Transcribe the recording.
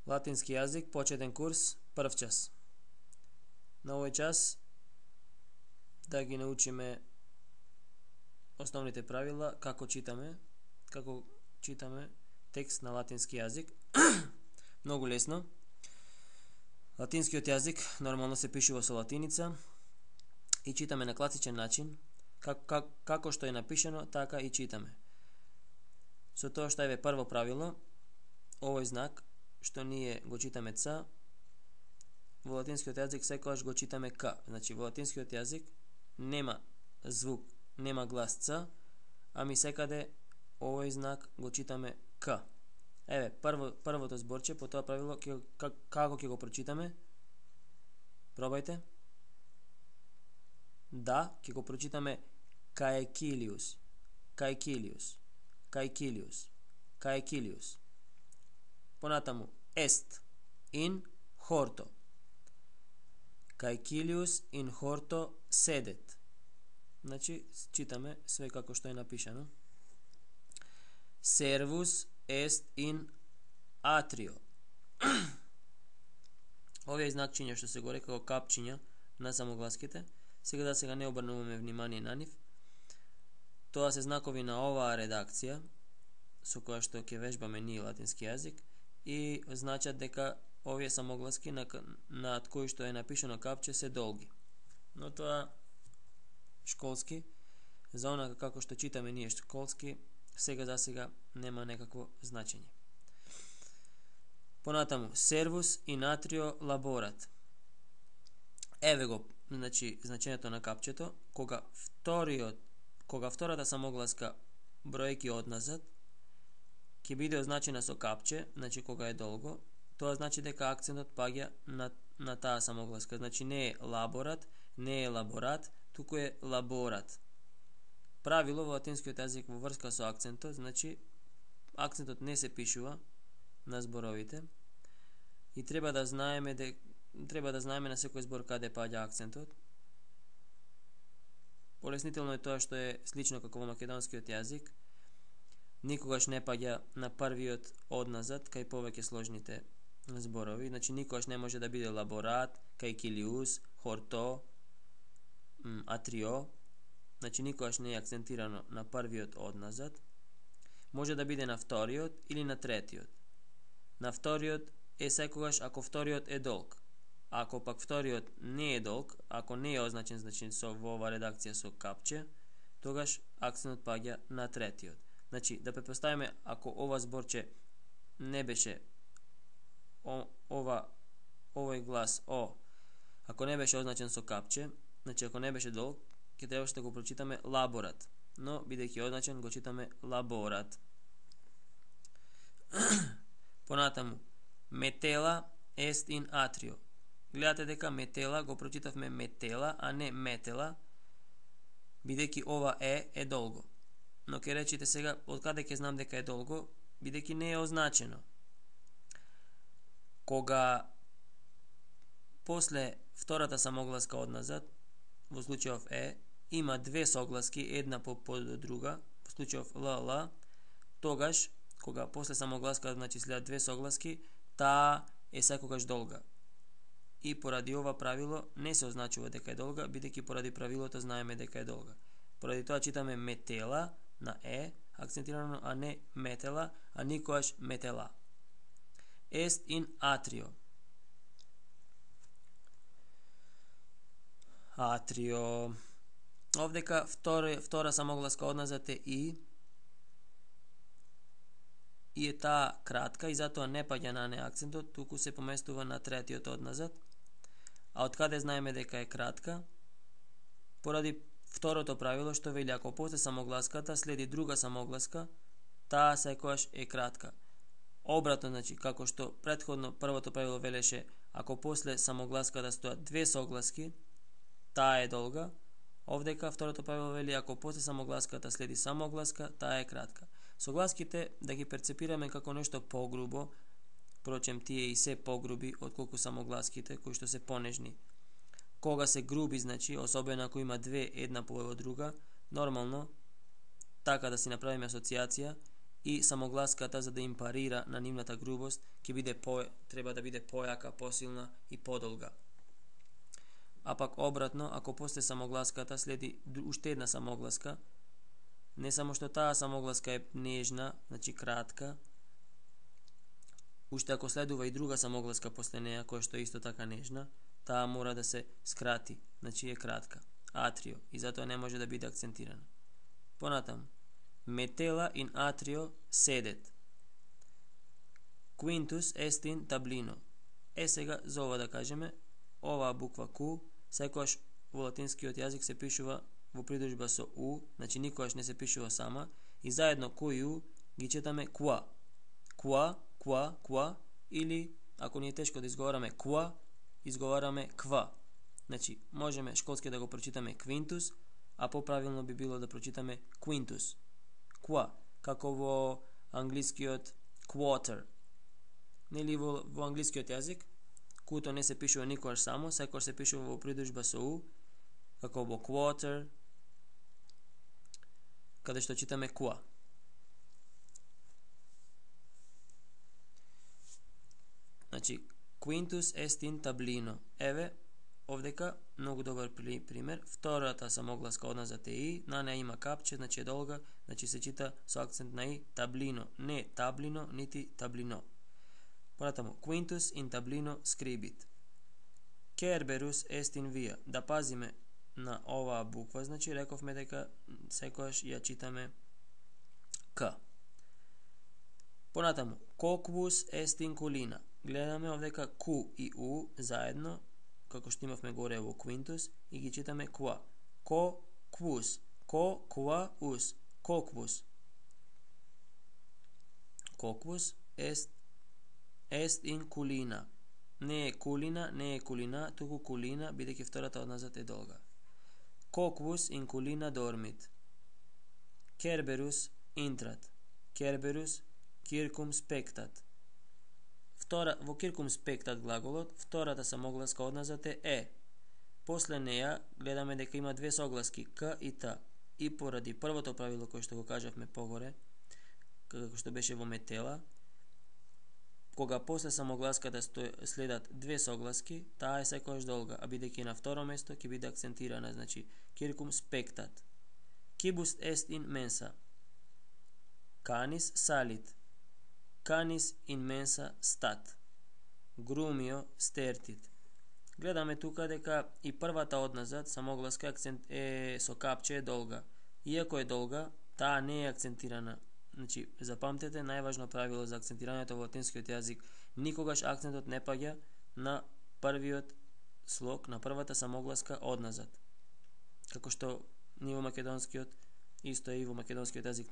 Latinski jazik, početen kurs, prv čas. Na ovaj čas da ги научиме основните правила како читаме текст на латински јазик. Многу лесно. Латинскиот јазик нормално се пишува со латиница и читаме на класичен начин, како што е напишано, така и читаме. Со тоа што е прво правило, овој знак што ние го читаме ц, во латинскиот јазик секогаш го читаме к. Значи во латинскиот јазик нема звук, нема глас ц, ами секаде овој знак го читаме к. Еве, првото зборче по тоа правило како ќе го прочитаме? Пробајте. Да, ќе го прочитаме каекилиус, каекилиус, каекилиус, каекилиус. Понатаму, est in horto. Caecilius in horto sedet. Значи, читаме све како што е напишано. Servus est in atrio. Овие знакчиња што се горе како капчиња на самогласките, сега не обрнуваме внимание на нив. Тоа се знакови на оваа редакција со која што ќе вежбаме ние латински јазик и значат дека овие самогласки над кои што е напишано капче се долги. Но тоа школски, за онака како што читаме ние школски, сега за сега нема некакво значење. Понатаму, servus in atrio laborat. Еве го, значи, значењето на капчето, кога втората самогласка бројки одназад ќе биде означена со капче, значи кога е долго, тоа значи дека акцентот паѓа на таа самогласка. Значи не е лаборат, не е лаборат, туку е лаборат. Правило во латинскиот јазик во врска со акцентот, значи акцентот не се пишува на зборовите и треба да знаеме на секој збор каде паѓа акцентот. Полеснително е тоа што е слично како во македонскиот јазик. Никогаш не паѓа на првиот одназад кај повеќе сложните зборови. Значи никогаш не може да биде лаборат, каекилиус, хорто, атрио. Значи никогаш не е акцентирано на првиот одназад. Може да биде на вториот или на третиот. На вториот е секогаш ако вториот е долг. Ако пак вториот не е долг, ако не е означен значи во ова редакција со капче, тогаш акцентот паѓа на третиот. Значи, да претпоставиме, ако ова зборче не беше овој глас О, ако не беше означен со капче, значи ако не беше долг, ќе требаше да го прочитаме лаборат, но бидејќи означен го читаме лаборат. Понатаму, метела est in atrio. Гледате дека метела го прочитавме метела, а не метела, бидејќи ова е долго. Но ќе речете сега, од каде ќе знам дека е долго, бидејќи не е означено. Кога после втората самогласка одназад, во случајов има две согласки, една по друга, во случајов ЛЛ, тогаш, кога после самогласка, значи следат две согласки, таа е секогаш долга. И поради ова правило не се означува дека е долга, бидејќи поради правилото знаеме дека е долга. Поради тоа читаме метела на акцентирано, а не метела, а никогаш метела. Est in atrio. Atrio. Овдека втора самогласка одназад е и е таа кратка и затоа не паѓа на не акцентот, туку се поместува на третиот одназад. А од каде знаеме дека е кратка? Поради второто правило што вели ако после самогласката следи друга самогласка, таа секогаш е кратка. Обратно, значи, како што претходно првото правило велеше, ако после самогласката стојат две согласки, таа е долга. Овдека второто правило вели ако после самогласката следи самогласка, таа е кратка. Согласките да ги перцепираме како нешто погрубо, впрочем тие и се погруби отколку самогласките кои што се понежни. Кога се груби, значи, особено ако има две една по друга, нормално така да си направиме асоцијација и самогласката за да им парира на нивната грубост треба да биде појака, посилна и подолга. А пак обратно, ако после самогласката следи уште една самогласка, не само што таа самогласка е нежна, значи кратка, уште ако следува и друга самогласка после неја, која што е исто така нежна, таа мора да се скрати, значи е кратка. Атрио, и затоа не може да биде акцентирана. Понатаму, Metela in atrio sedet. Quintus est in tablino. Сега за ова да кажеме, оваа буква Q, секогаш во латинскиот јазик се пишува во придружба со U, значи никогаш не се пишува сама, и заедно Q и U ги читаме qua. Qua, qua, qua, или, ако ни е тешко да изговараме qua, изговараме kva. Значи, можеме школски да го прочитаме Quintus, а поправилно би било да прочитаме Quintus. Qua, како во англискиот quarter. Нели во англискиот јазик, Q-то не се пишува никогаш само, секогаш се пишува во придружба со U, како во quarter, каде што читаме qua. Значи, Quintus est in tablino. Еве, овдека, многу добар пример. Втората самогласка одназад е и, на неја има капче, значи е долга, значи се чита со акцент на и, таблино. Не таблино, нити таблино. Понатаму, Quintus in tablino scribit. Kerberus est in via. Да пазиме на оваа буква, значи рековме дека секогаш ја читаме К. Понатаму, Quoquus est in collina. Гледаме овдека Q и U заедно, како што имавме горе во Quintus, и ги читаме qua. Quoquus, quoquus, quoquus. Quoquus est in collina. Не е кулина, не е кулина, туку кулина, бидејќи втората одназад е долга. Quoquus in collina dormit. Kerberus intrat. Kerberus circumspectat. Во circumspectat глаголот, втората самогласка одназад е. После неја гледаме дека има две согласки К и Т. И поради првото правило кое што го кажавме погоре, како што беше во Метела, кога после самогласката следат две согласки, таа е секогаш долга, а бидејќи на второ место ќе биде акцентирана, значи circumspectat. Quibus est in mensa. Canis salit. Canis in mensa stat. Grumio stertit. Гледаме тука дека и првата одназад самогласка акцент е со капче е долга. Иако е долга, таа не е акцентирана. Значи, запамтете, најважно правило за акцентирањето во латинскиот јазик, никогаш акцентот не паѓа на првиот слог, на првата самогласка одназад. Како што ни во македонскиот, исто е и во македонскиот јазик така.